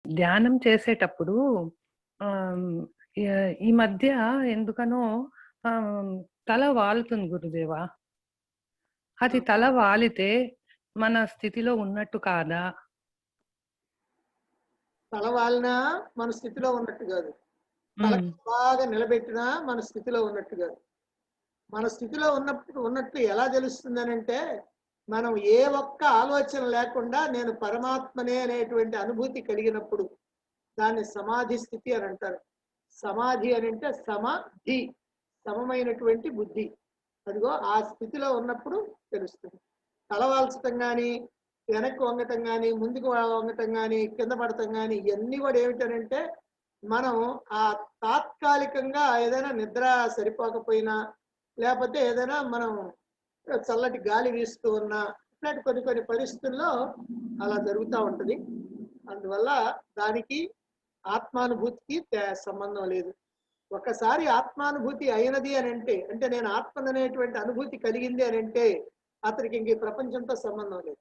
ధ్యానం చేసేటప్పుడు ఆహ్, ఈ మధ్య ఎందుకనో తల వాలుతుంది గురుదేవా. అది తల వాలితే మన స్థితిలో ఉన్నట్టు కాదా? తల వాలినా మన స్థితిలో ఉన్నట్టు కాదు. తల హ్మ్. బాగా నిలబెట్టినా మన స్థితిలో ఉన్నట్టు కాదు. మన స్థితిలో ఉన్నట్టు ఎలా తెలుస్తుందనంటే, మనం ఏ ఒక్క ఆలోచన లేకుండా నేను పరమాత్మనే అనేటువంటి అనుభూతి కలిగినప్పుడు దాన్ని సమాధి స్థితి అని అంటారు. సమాధి అని అంటే సమాధి, సమమైనటువంటి బుద్ధి. అదిగో ఆ స్థితిలో ఉన్నప్పుడు తెలుస్తుంది. తలవాల్చటం కానీ, వెనక్కి వంగటం కానీ, ముందుకు వంగటం కానీ, కింద పడటం కానీ, ఇవన్నీ కూడా ఏమిటనంటే మనం ఆ తాత్కాలికంగా ఏదైనా నిద్ర సరిపోకపోయినా, లేకపోతే ఏదైనా మనం చల్లటి గాలి వీస్తూ ఉన్నా, ఇట్లాంటి కొన్ని కొన్ని పరిస్థితుల్లో అలా జరుగుతూ ఉంటుంది. అందువల్ల దానికి ఆత్మానుభూతికి సంబంధం లేదు. ఒకసారి ఆత్మానుభూతి అయినది అని అంటే నేను ఆత్మననేటువంటి అనుభూతి కలిగింది అని అంటే అతనికి ఇంక ఈ ప్రపంచంతో సంబంధం లేదు.